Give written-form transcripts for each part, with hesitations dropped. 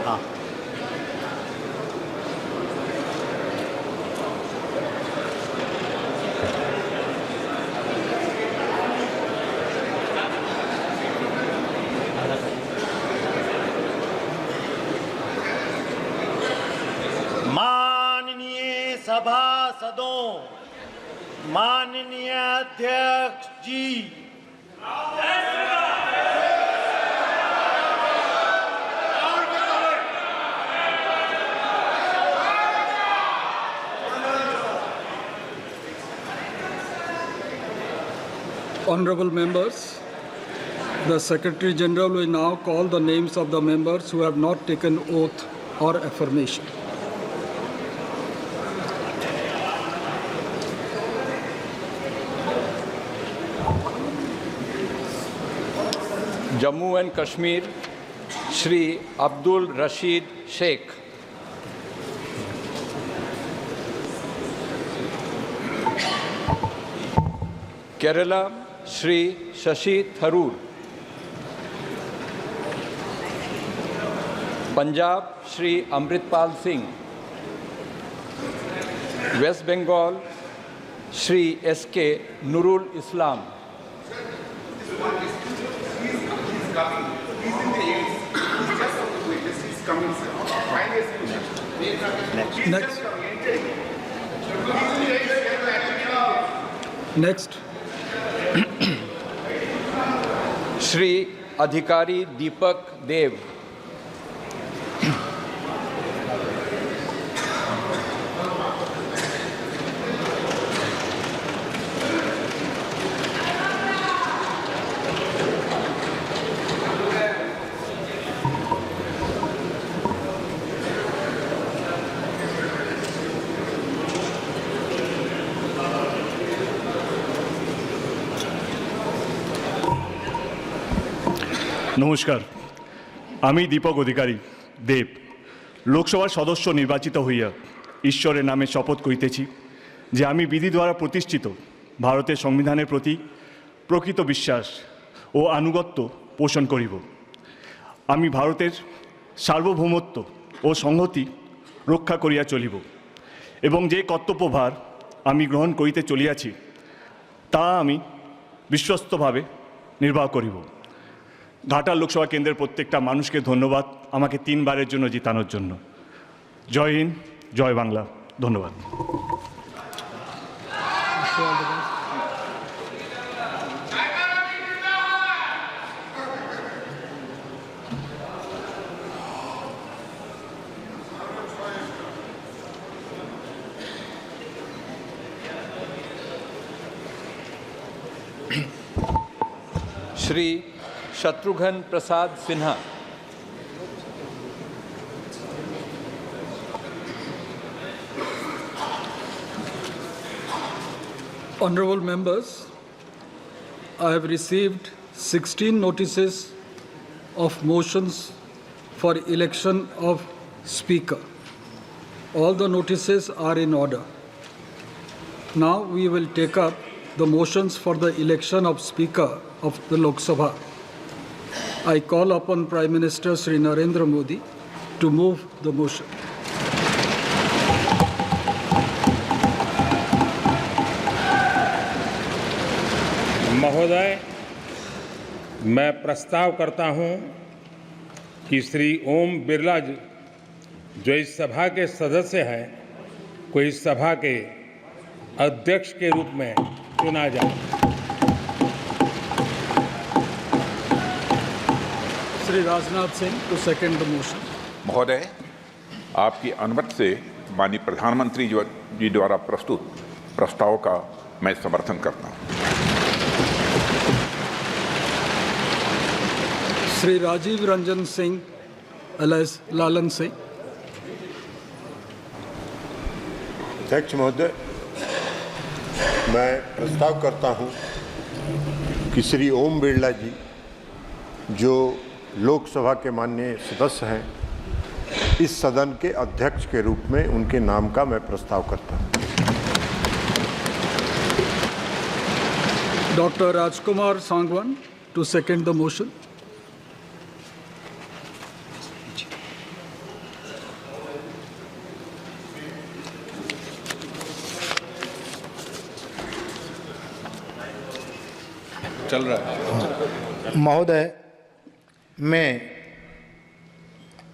हाँ। माननीय सभासदों, माननीय अध्यक्ष जी, Honorable members, the Secretary General will now call the names of the members who have not taken oath or affirmation. Jammu and Kashmir Shri Abdul Rashid Sheikh. Kerala Shri Shashi Tharoor. Punjab Shri Amritpal Singh. West Bengal Shri SK Nurul Islam. Next. Shri Adhikari Deepak देव। নমস্কার, আমি দীপক অধিকারী দেব লোকসভার সদস্য নির্বাচিত হইয়া ঈশ্বরের নামে শপথ করিতেছি যে আমি বিধি দ্বারা প্রতিষ্ঠিত ভারতের সংবিধানের প্রতি প্রকৃত বিশ্বাস ও আনুগত্য পোষণ করিব। আমি ভারতের সার্বভৌমত্ব ও সংহতি রক্ষা করিয়া চলিব এবং যে কর্তব্যভার আমি গ্রহণ করিতে চলিয়াছি তা আমি বিশ্বস্তভাবে নির্বাহ করিব। ঘাটাল লোকসভা কেন্দ্রের প্রত্যেকটা মানুষকে ধন্যবাদ আমাকে 3 বারের জন্য জিতানোর জন্য। জয় হিন্দ, জয় বাংলা। ধন্যবাদ। Shri Shatrughan Prasad Sinha. Honorable members, I have received 16 notices of motions for election of Speaker. All the notices are in order. Now we will take up the motions for the election of Speaker of the Lok Sabha. I call upon Prime Minister Shri Narendra Modi to move the motion. महोदय, मैं प्रस्ताव करता हूं कि श्री ओम बिरला जी जो इस सभा के सदस्य हैं को इस सभा के अध्यक्ष के रूप में चुना जाए। Shri Rajnath Singh to second the motion. महोदय, आपकी अनुमति से माननीय प्रधानमंत्री जी द्वारा प्रस्तुत प्रस्ताव का मैं समर्थन करता हूं। श्री राजीव रंजन सिंह alias लालन सिंह। अध्यक्ष महोदय, मैं प्रस्ताव करता हूं कि श्री ओम बिरला जी जो लोकसभा के माननीय सदस्य हैं इस सदन के अध्यक्ष के रूप में उनके नाम का मैं प्रस्ताव करता हूं। Dr. Rajkumar Sangwan to second the motion. चल रहा है। महोदय, मैं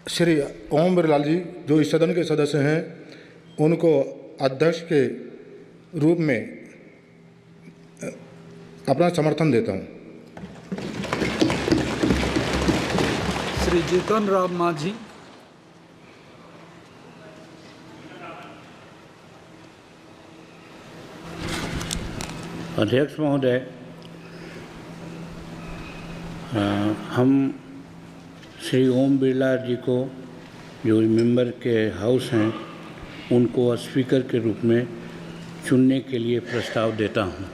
श्री ओम बिरला जी जो इस सदन के सदस्य हैं उनको अध्यक्ष के रूप में अपना समर्थन देता हूं। श्री जीतन राम मांझी, अध्यक्ष महोदय, हम श्री ओम बिरला जी को जो मेंबर के हाउस हैं उनको स्पीकर के रूप में चुनने के लिए प्रस्ताव देता हूं।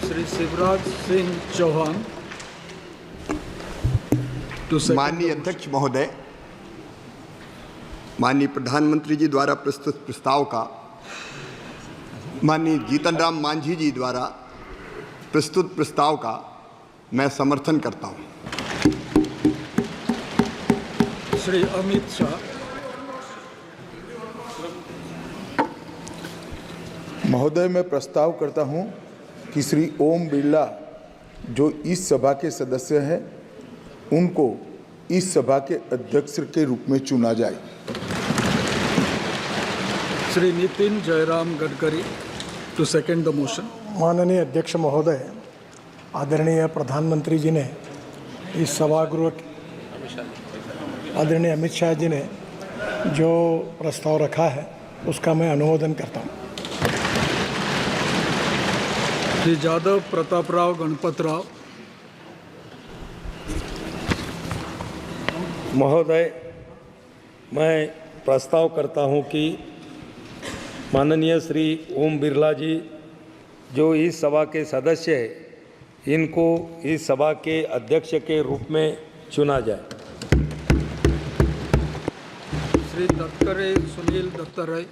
श्री शिवराज सिंह चौहान, माननीय अध्यक्ष महोदय, माननीय प्रधानमंत्री जी द्वारा प्रस्तुत प्रस्ताव का माननीय जीतन राम मांझी जी द्वारा प्रस्तुत प्रस्ताव का मैं समर्थन करता हूं। श्री अमित शाह, महोदय, मैं प्रस्ताव करता हूं कि श्री ओम बिरला जो इस सभा के सदस्य हैं उनको इस सभा के अध्यक्ष के रूप में चुना जाए। Shri Nitin Jairam Gadkari to second the motion. माननीय अध्यक्ष महोदय, आदरणीय प्रधानमंत्री जी ने इस सभागृह, आदरणीय अमित शाह जी ने जो प्रस्ताव रखा है उसका मैं अनुमोदन करता हूँ। श्री जादव प्रताप राव गणपत राव, महोदय, मैं प्रस्ताव करता हूं कि माननीय श्री ओम बिरला जी जो इस सभा के सदस्य हैं इनको इस सभा के अध्यक्ष के रूप में चुना जाए। Shri Dattare Sunil Dattatreya,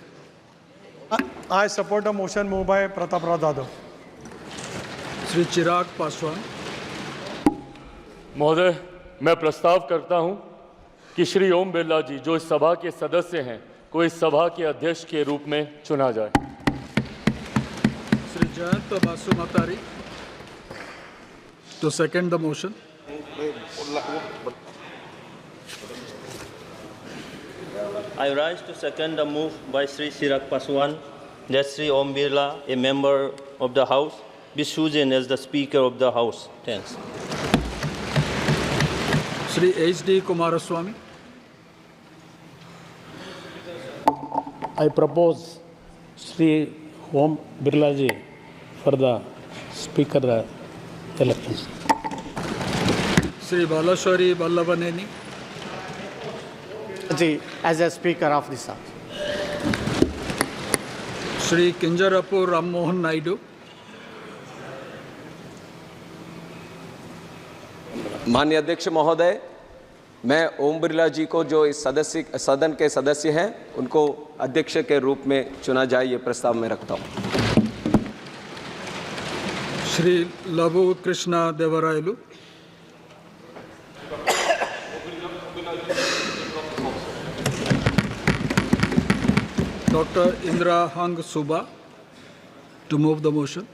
I support a motion moved by Pratap Rao Dadhav. Shri Chirag Paswan, महोदय, मैं प्रस्ताव करता हूं कि श्री ओम बिरला जी जो इस सभा के सदस्य हैं को इस सभा के अध्यक्ष के रूप में चुना जाए। Shri Jayant Basumatary to second the motion. I rise to second the move by Sri Chirag Paswan that Sri Om Birla, a member of the House, be chosen as the Speaker of the House. Thanks. Shri H.D. Kumaraswamy, I propose Sri Om Birla ji for the Speaker elections. Shri Balashowry Vallabhaneni ji as a Speaker of this House. Shri Kinjarapu Ram Mohan Naidu, माननीय अध्यक्ष महोदय, मैं ओम बिरला जी को जो इस सदन के सदस्य हैं उनको अध्यक्ष के रूप में चुना जाए, ये प्रस्ताव मैं रखता हूं। Shri Laghu Krishna Devarayalu, doctor Indira Hang Subba to move the motion.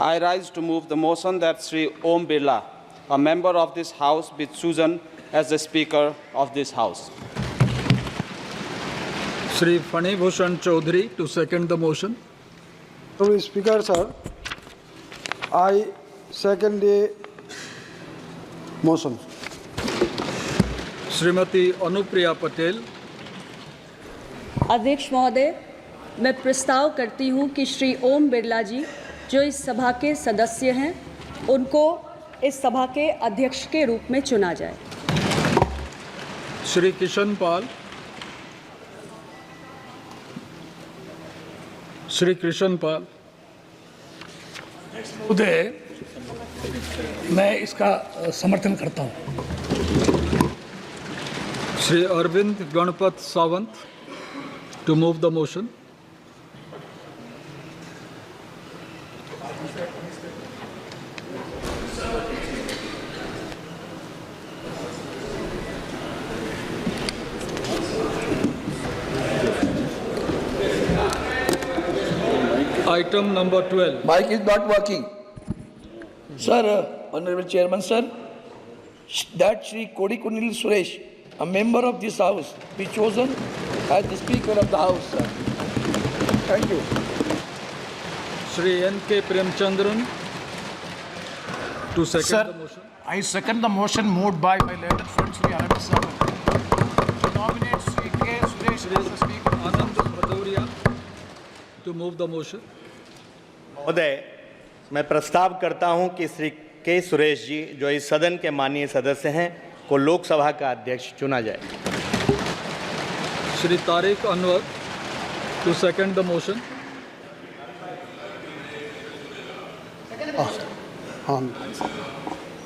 I rise to move the motion that Sri Om Birla, a member of this House, be chosen as the Speaker of this House. Shri Phani Bhushan Chaudhary to second the motion. Speaker sir, I second the motion. Shrimati Anupriya Patel, अध्यक्ष महोदय, मैं प्रस्ताव करती हूं कि श्री ओम बिरला जी जो इस सभा के सदस्य हैं उनको इस सभा के अध्यक्ष के रूप में चुना जाए। श्री किशन पाल, श्री कृष्ण पाल, महोदय, मैं इसका समर्थन करता हूं। Shri Arvind Ganpat Sawant to move the motion. item number 12. Mic is not working. Sir, Honorable Chairman, sir, that Shri Kodikunil Suresh, a member of this House, be chosen as the Speaker of the House, sir. Thank you. Shri N.K. Premchandran to second the motion. I second the motion moved by my learned friend Shri Anand Sagar to nominate Shri K. Suresh as the Speaker. Anand Bhadauria to move the motion. महोदय, मैं प्रस्ताव करता हूं कि श्री के सुरेश जी जो इस सदन के माननीय सदस्य हैं को लोकसभा का अध्यक्ष चुना जाए. Shri Tariq Anwar to second the motion. हाँ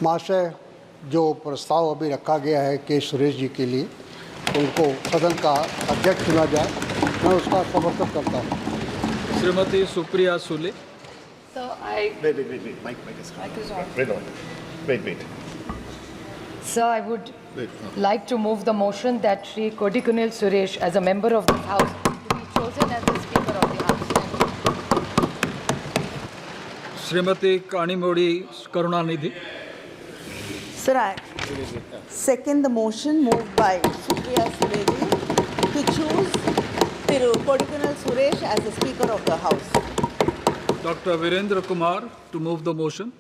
महाशय, जो प्रस्ताव अभी रखा गया है के सुरेश जी के लिए, उनको सदन का अध्यक्ष चुना जाए, मैं उसका समर्थन करता हूँ. Srimati Supriya Sule. So I. Wait. Mic is on. Wait. So I would like to move the motion that Shri Kodikunil Suresh, as a member of this House, to be chosen as the Speaker of the House. Srimati Kanimodi Karunanidhi. Sir, I second the motion moved by Supriya Suleji to choose Kodikunil Suresh as the Speaker of the House. Dr. Virendra Kumar to move the motion.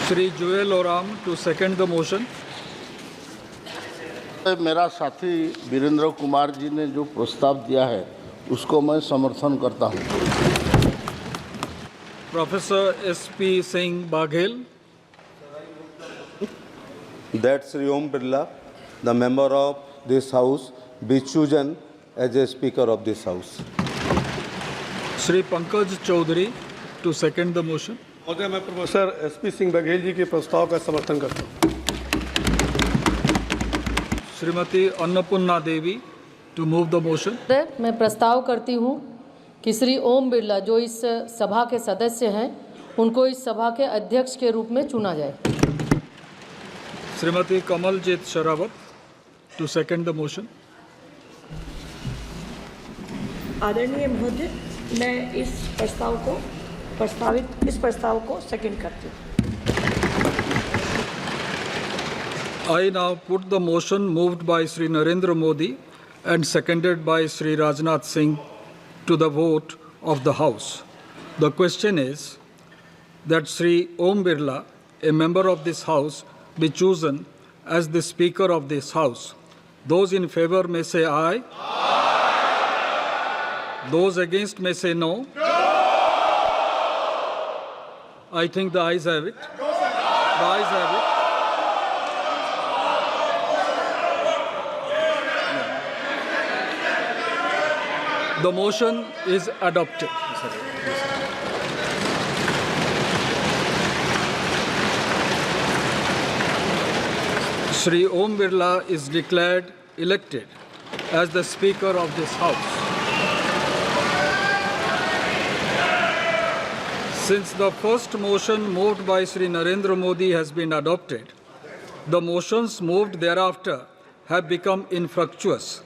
Shri Joel Oram to second the motion. मेरा साथी वीरेंद्र कुमार जी ने जो प्रस्ताव दिया है उसको मैं समर्थन करता हूं. Professor S.P. Singh Baghel. That Shri Om Birla, the member of this House, be chosen as a Speaker of this House. Shri Pankaj Chaudhary to second the motion. महोदय, मैं प्रोफेसर S.P. सिंह बघेल जी के प्रस्ताव का समर्थन करता हूँ. श्रीमती अन्नपूर्णा देवी to move the motion. मैं प्रस्ताव करती हूँ कि श्री ओम बिरला, जो इस सभा के सदस्य हैं, उनको इस सभा के अध्यक्ष के रूप में चुना जाए. Shrimati Kamaljeet Sherawat to second the motion. आदरणीय महोदय, मैं इस प्रस्ताव को सेकंड करती हूँ. I now put the motion moved by Shri Narendra Modi and seconded by Shri Rajnath Singh to the vote of the House. The question is that Shri Om Birla, a member of this House, be chosen as the Speaker of this House. Those in favor may say aye. Aye. Those against may say no. No. I think the ayes have it. No, the ayes have it. The motion is adopted. Shri Om Birla is declared elected as the Speaker of this House. Since the first motion moved by Shri Narendra Modi has been adopted, the motions moved thereafter have become infructuous.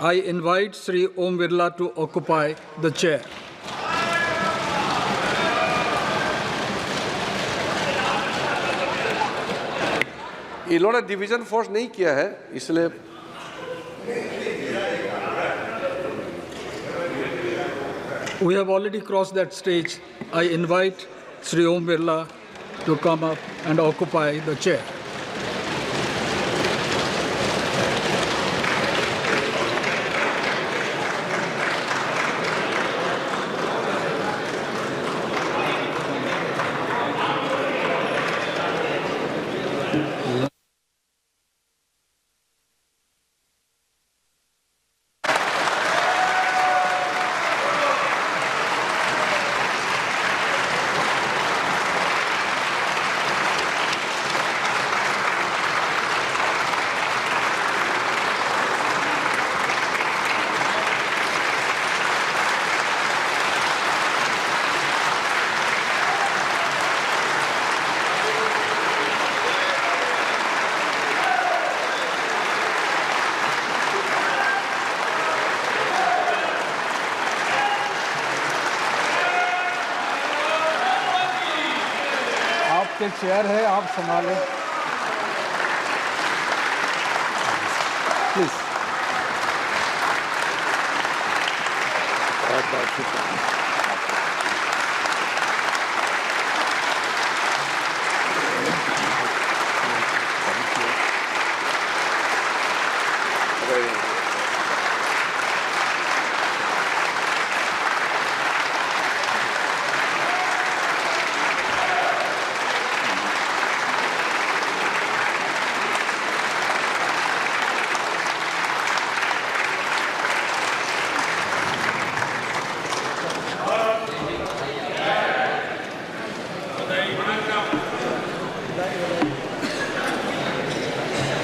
I invite Shri Om Birla to occupy the chair. इन्होंने division force नहीं किया है, इसलिए We have already crossed that stage. I invite Shri Om Birla to come up and occupy the chair. Chair है, आप संभालें please.